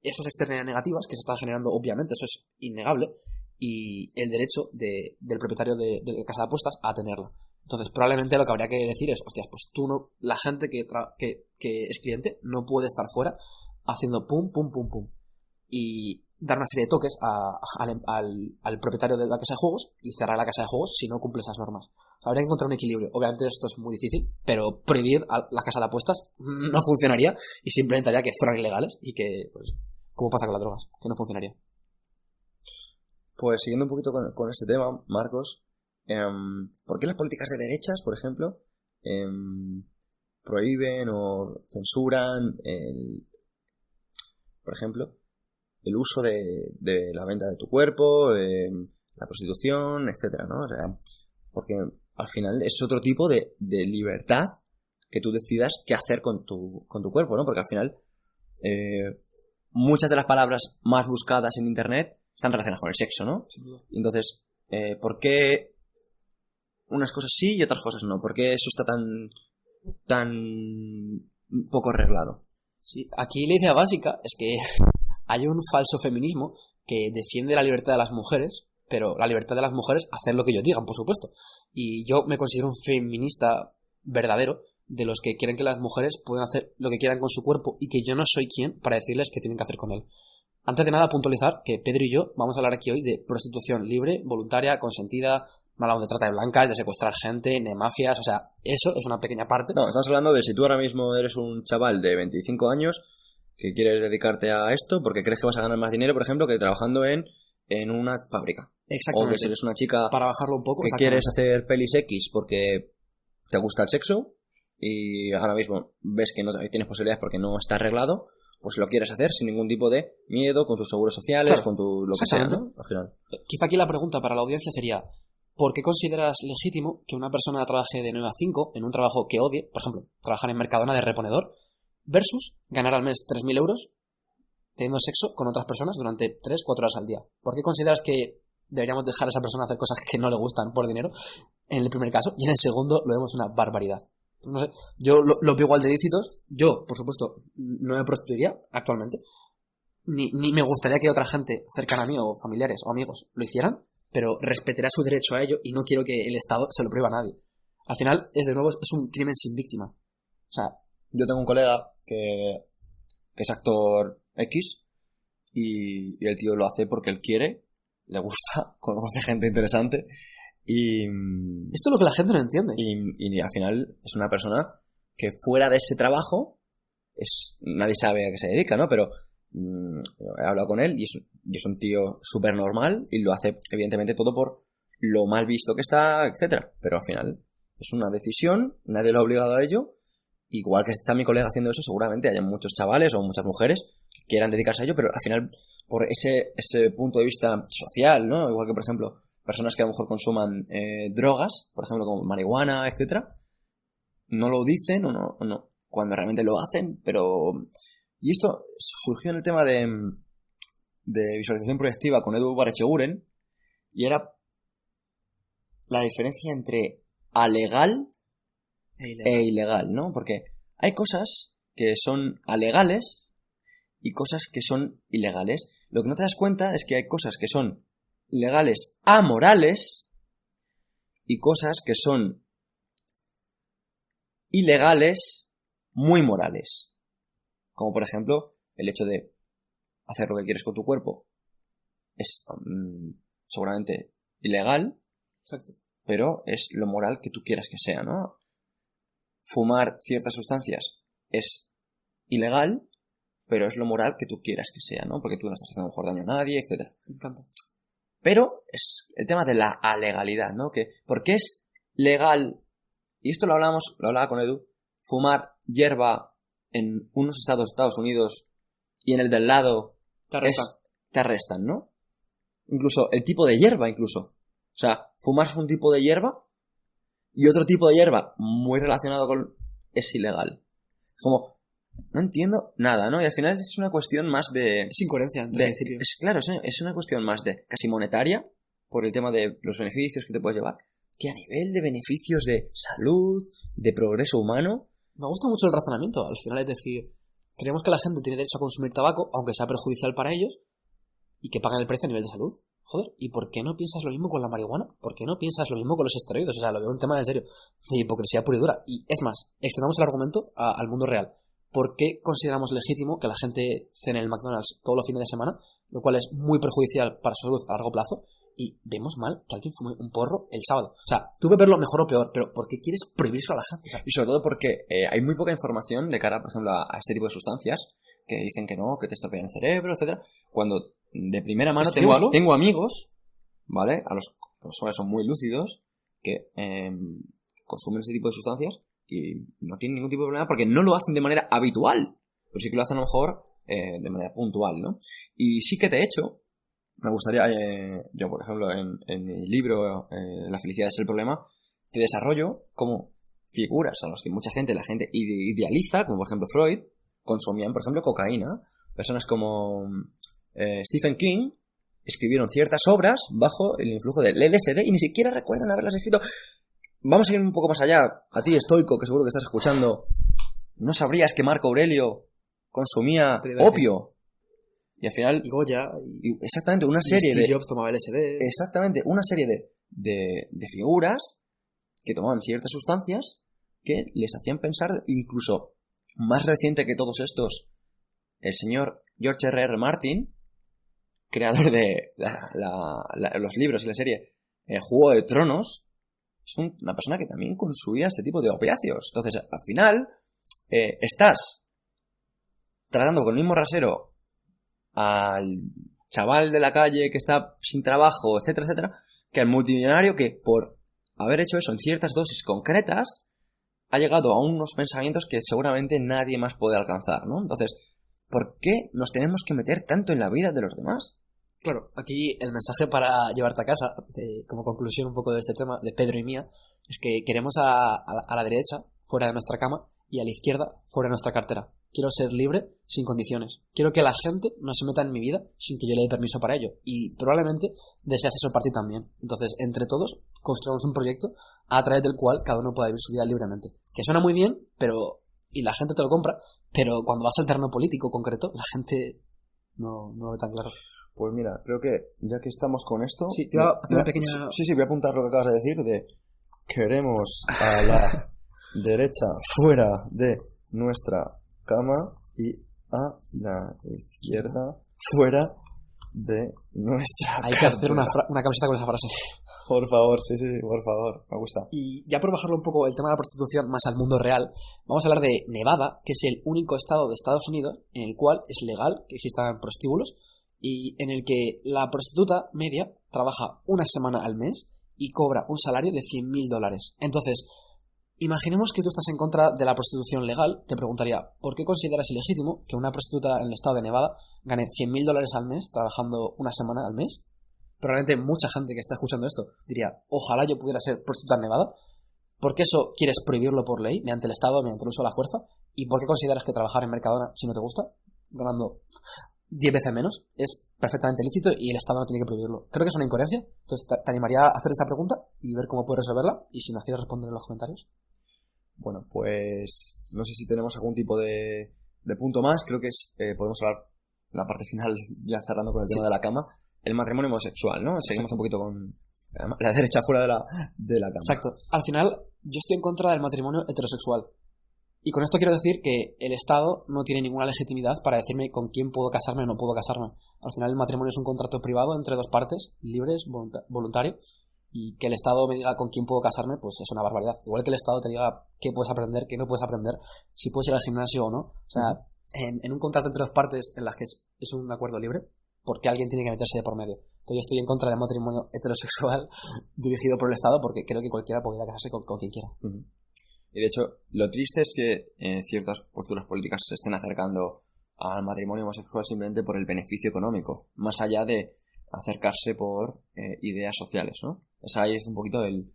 esas externalidades negativas que se están generando, obviamente, eso es innegable, y el derecho del propietario de la casa de apuestas a tenerla. Entonces, probablemente lo que habría que decir es, hostias, pues tú no, la gente que es cliente no puede estar fuera haciendo pum, pum, pum, pum. Y dar una serie de toques al propietario de la casa de juegos y cerrar la casa de juegos si no cumple esas normas. O sea, habría que encontrar un equilibrio. Obviamente esto es muy difícil, pero prohibir a las casas de apuestas no funcionaría y simplemente haría que fueran ilegales y que, pues, como pasa con las drogas, que no funcionaría. Pues siguiendo un poquito con este tema, Marcos, ¿por qué las políticas de derechas, por ejemplo, prohíben o censuran, por ejemplo, el uso de la venta de tu cuerpo, la prostitución, etcétera, ¿no? O sea, porque al final es otro tipo de libertad que tú decidas qué hacer con tu cuerpo, ¿no? Porque al final muchas de las palabras más buscadas en internet están relacionadas con el sexo, ¿no? Sí. Entonces, ¿por qué unas cosas sí y otras cosas no? ¿Por qué eso está tan poco arreglado? Sí, aquí la idea básica es que hay un falso feminismo que defiende la libertad de las mujeres, pero la libertad de las mujeres hacer lo que ellos digan, por supuesto. Y yo me considero un feminista verdadero, de los que quieren que las mujeres puedan hacer lo que quieran con su cuerpo y que yo no soy quien para decirles qué tienen que hacer con él. Antes de nada, puntualizar que Pedro y yo vamos a hablar aquí hoy de prostitución libre, voluntaria, consentida. No hablamos de trata de blancas, de secuestrar gente, de mafias, o sea, eso es una pequeña parte. No, estamos hablando de si tú ahora mismo eres un chaval de 25 años que quieres dedicarte a esto porque crees que vas a ganar más dinero, por ejemplo, que trabajando en una fábrica. Exactamente. O que si eres una chica para bajarlo un poco, que quieres hacer pelis X porque te gusta el sexo y ahora mismo ves que no tienes posibilidades porque no está arreglado, pues lo quieres hacer sin ningún tipo de miedo, con tus seguros sociales, claro, con tu lo que sea, ¿no? Al final. Quizá aquí la pregunta para la audiencia sería: ¿por qué consideras legítimo que una persona trabaje de 9 a 5 en un trabajo que odie, por ejemplo, trabajar en Mercadona de reponedor, versus ganar al mes 3.000 euros teniendo sexo con otras personas durante 3-4 horas al día? ¿Por qué consideras que deberíamos dejar a esa persona hacer cosas que no le gustan por dinero en el primer caso y en el segundo lo vemos una barbaridad? No sé, yo lo veo igual de ilícitos. Yo, por supuesto, no me prostituiría actualmente, ni me gustaría que otra gente cercana a mí o familiares o amigos lo hicieran, pero respetaré su derecho a ello y no quiero que el Estado se lo prohíba a nadie. Al final, de nuevo, es un crimen sin víctima. O sea, yo tengo un colega que es actor X y el tío lo hace porque él quiere, le gusta, conoce gente interesante y esto es lo que la gente no entiende. Y al final es una persona que fuera de ese trabajo nadie sabe a qué se dedica, ¿no? Pero he hablado con él y es un tío súper normal y lo hace evidentemente todo por lo mal visto que está, etcétera. Pero al final es una decisión, nadie lo ha obligado a ello. Igual que está mi colega haciendo eso, seguramente haya muchos chavales o muchas mujeres que quieran dedicarse a ello, pero al final por ese punto de vista social, ¿no? Igual que, por ejemplo, personas que a lo mejor consuman drogas, por ejemplo, como marihuana, etcétera, no lo dicen o no, cuando realmente lo hacen, pero... Y esto surgió en el tema de visualización proyectiva con Edu Barrecheguren, y era la diferencia entre alegal e ilegal, ¿no? Porque hay cosas que son alegales y cosas que son ilegales. Lo que no te das cuenta es que hay cosas que son legales amorales y cosas que son ilegales muy morales. Como por ejemplo, el hecho de hacer lo que quieres con tu cuerpo es seguramente ilegal. Exacto. Pero es lo moral que tú quieras que sea, ¿no? Fumar ciertas sustancias es ilegal, pero es lo moral que tú quieras que sea, ¿no? Porque tú no estás haciendo mejor daño a nadie, etcétera. Me encanta. Pero es el tema de la alegalidad, ¿no? Que porque es legal, y esto lo hablaba con Edu, fumar hierba en unos Estados Unidos y en el del lado te arrestan, ¿no? Incluso el tipo de hierba, incluso. O sea, fumar un tipo de hierba y otro tipo de hierba muy relacionado con... es ilegal. Como, no entiendo nada, ¿no? Y al final es una cuestión más de... Es incoherencia entre principios. Claro, es una cuestión más de casi monetaria, por el tema de los beneficios que te puedes llevar, que a nivel de beneficios de salud, de progreso humano... Me gusta mucho el razonamiento, al final es decir, creemos que la gente tiene derecho a consumir tabaco, aunque sea perjudicial para ellos, y que paguen el precio a nivel de salud. Joder, ¿y por qué no piensas lo mismo con la marihuana? ¿Por qué no piensas lo mismo con los esteroides? O sea, lo veo un tema de serio, de hipocresía pura y dura. Y es más, extendamos el argumento al mundo real. ¿por qué consideramos legítimo que la gente cene en el McDonald's todos los fines de semana? Lo cual es muy perjudicial para su salud a largo plazo. Y vemos mal que alguien fume un porro el sábado. O sea, tú beberlo mejor o peor, pero ¿por qué quieres prohibirlo a la gente? O sea, y sobre todo porque hay muy poca información de cara, por ejemplo, a este tipo de sustancias que dicen que no, que te estropean el cerebro, etcétera. Cuando de primera mano tengo amigos, ¿vale? A los personas son muy lúcidos que consumen ese tipo de sustancias y no tienen ningún tipo de problema porque no lo hacen de manera habitual, pero sí que lo hacen a lo mejor de manera puntual, ¿no? Y sí que de hecho me gustaría, yo por ejemplo en mi libro La felicidad es el problema, te desarrollo como figuras a las que la gente idealiza, como por ejemplo Freud, consumían por ejemplo cocaína. Personas como Stephen King escribieron ciertas obras bajo el influjo del LSD y ni siquiera recuerdan haberlas escrito. Vamos a ir un poco más allá. A ti, estoico, que seguro que estás escuchando, ¿no sabrías que Marco Aurelio consumía opio? Y al final... Y Goya. Exactamente, una serie Steve Jobs tomaba LSD. Exactamente, una serie de figuras que tomaban ciertas sustancias que les hacían pensar, incluso más reciente que todos estos, el señor George R.R. Martin, creador de los libros y la serie Juego de Tronos, es una persona que también consumía este tipo de opiáceos. Entonces, al final, estás tratando con el mismo rasero al chaval de la calle que está sin trabajo, etcétera, etcétera, que al multimillonario que por haber hecho eso en ciertas dosis concretas ha llegado a unos pensamientos que seguramente nadie más puede alcanzar, ¿no? Entonces, ¿por qué nos tenemos que meter tanto en la vida de los demás? Claro, aquí el mensaje para llevarte a casa, como conclusión un poco de este tema, de Pedro y mía, es que queremos a la derecha, fuera de nuestra cama, y a la izquierda, fuera de nuestra cartera. Quiero ser libre, sin condiciones. Quiero que la gente no se meta en mi vida sin que yo le dé permiso para ello. Y probablemente deseas eso para ti también. Entonces, entre todos, construyamos un proyecto a través del cual cada uno pueda vivir su vida libremente. Que suena muy bien, pero... y la gente te lo compra, pero cuando vas al terreno político concreto, la gente no lo ve tan claro. Pues mira, creo que ya que estamos con esto... Sí, te voy a hacer una pequeña... Sí, voy a apuntar lo que acabas de decir, de queremos a la derecha fuera de nuestra cama y a la izquierda fuera de nuestra Hay que hacer una camiseta con esa frase. Por favor, sí, por favor, me gusta. Y ya por bajarlo un poco el tema de la prostitución más al mundo real, vamos a hablar de Nevada, que es el único estado de Estados Unidos en el cual es legal que existan prostíbulos y en el que la prostituta media trabaja una semana al mes y cobra un salario de $100.000. Entonces, imaginemos que tú estás en contra de la prostitución legal, te preguntaría, ¿por qué consideras ilegítimo que una prostituta en el estado de Nevada gane $100.000 al mes trabajando una semana al mes? Probablemente mucha gente que está escuchando esto diría, ojalá yo pudiera ser prostituta en Nevada. ¿Por qué eso quieres prohibirlo por ley, mediante el Estado, mediante el uso de la fuerza? ¿Y por qué consideras que trabajar en Mercadona, si no te gusta, ganando 10 veces menos, es perfectamente lícito y el Estado no tiene que prohibirlo? Creo que es una incoherencia. Entonces te animaría a hacer esta pregunta y ver cómo puedes resolverla, y si nos quieres responder en los comentarios. Bueno, pues no sé si tenemos algún tipo de punto más. Creo que podemos hablar la parte final, ya cerrando con el tema de la cama. El matrimonio homosexual, ¿no? Seguimos un poquito con la derecha fuera de la cama. Exacto. Al final, yo estoy en contra del matrimonio heterosexual. Y con esto quiero decir que el Estado no tiene ninguna legitimidad para decirme con quién puedo casarme o no puedo casarme. Al final, el matrimonio es un contrato privado entre dos partes, libres, voluntario. Y que el Estado me diga con quién puedo casarme, pues es una barbaridad. Igual que el Estado te diga qué puedes aprender, qué no puedes aprender, si puedes ir al gimnasio o no. O sea, en un contrato entre dos partes en las que es un acuerdo libre, porque alguien tiene que meterse de por medio. Entonces yo estoy en contra del matrimonio heterosexual dirigido por el Estado, porque creo que cualquiera podría casarse con quien quiera. Y de hecho, lo triste es que ciertas posturas políticas se estén acercando al matrimonio homosexual simplemente por el beneficio económico, más allá de acercarse por ideas sociales, ¿no? Ahí es un poquito el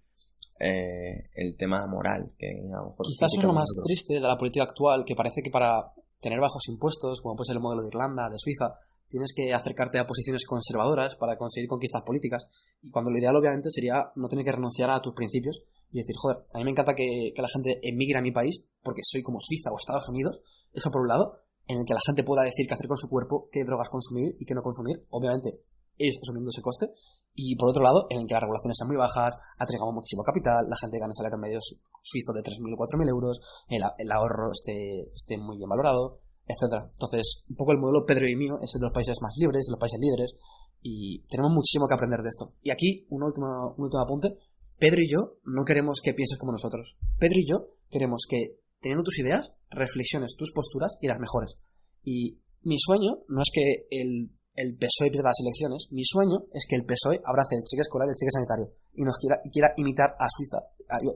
tema moral que a lo mejor quizás es lo más triste de la política actual, que parece que para tener bajos impuestos, como puede ser el modelo de Irlanda, de Suiza, tienes que acercarte a posiciones conservadoras para conseguir conquistas políticas, y cuando lo ideal obviamente sería no tener que renunciar a tus principios y decir, joder, a mí me encanta que la gente emigre a mi país porque soy como Suiza o Estados Unidos, eso por un lado, en el que la gente pueda decir qué hacer con su cuerpo, qué drogas consumir y qué no consumir, obviamente ellos asumiendo ese coste, y por otro lado, en el que las regulaciones sean muy bajas, atraigamos muchísimo capital, la gente gane salario medio suizo de 3.000 o 4.000 euros, el ahorro esté muy bien valorado, etcétera. Entonces, un poco el modelo Pedro y mío es el de los países más libres, de los países líderes, y tenemos muchísimo que aprender de esto. Y aquí, un último apunte. Pedro y yo no queremos que pienses como nosotros. Pedro y yo queremos que, teniendo tus ideas, reflexiones tus posturas y las mejores. Y mi sueño no es que el PSOE pierda las elecciones. Mi sueño es que el PSOE abrace el cheque escolar y el cheque sanitario y quiera imitar a Suiza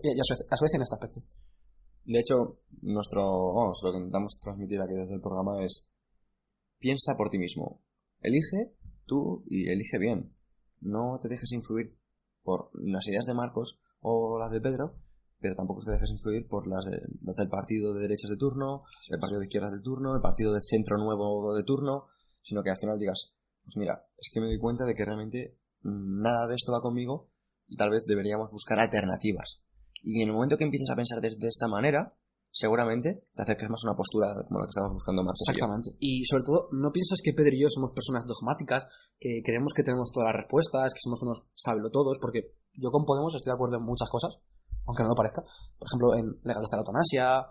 y a Suecia en este aspecto. De hecho, lo que intentamos transmitir aquí desde el programa es: piensa por ti mismo, elige tú y elige bien. No te dejes influir por las ideas de Marcos o las de Pedro, pero tampoco te dejes influir por las del partido de derechas de turno, el partido de izquierdas de turno, el partido de centro nuevo de turno, sino que al final digas, pues mira, es que me doy cuenta de que realmente nada de esto va conmigo y tal vez deberíamos buscar alternativas. Y en el momento que empieces a pensar de esta manera, seguramente te acerques más a una postura como la que estamos buscando Marcos. Exactamente. Y sobre todo, no piensas que Pedro y yo somos personas dogmáticas, que creemos que tenemos todas las respuestas, que somos unos sabelotodos, porque yo con Podemos estoy de acuerdo en muchas cosas, aunque no lo parezca. Por ejemplo, en legalizar la eutanasia,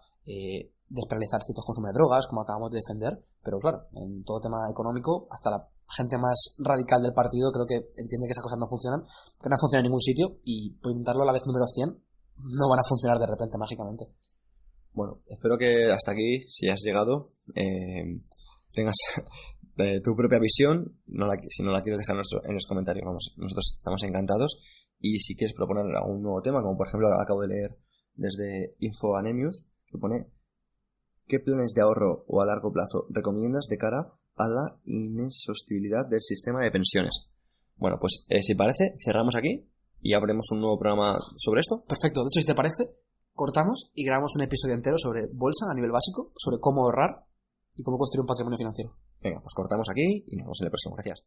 despenalizar ciertos consumos de drogas, como acabamos de defender, pero claro, en todo tema económico, hasta la gente más radical del partido creo que entiende que esas cosas no funcionan, que no funcionan en ningún sitio, y por intentarlo a la vez número 100, no van a funcionar de repente mágicamente. Bueno, espero que hasta aquí, si has llegado, tengas tu propia visión. Si no la quieres dejar en los comentarios, vamos, nosotros estamos encantados. Y si quieres proponer algún nuevo tema, como por ejemplo acabo de leer desde InfoAnemius, que pone: ¿qué planes de ahorro o a largo plazo recomiendas de cara a la insostenibilidad del sistema de pensiones? Bueno, pues si parece, cerramos aquí y abriremos un nuevo programa sobre esto. Perfecto, de hecho, si te parece, cortamos y grabamos un episodio entero sobre bolsa a nivel básico, sobre cómo ahorrar y cómo construir un patrimonio financiero. Venga, pues cortamos aquí y nos vemos en el próximo. Gracias.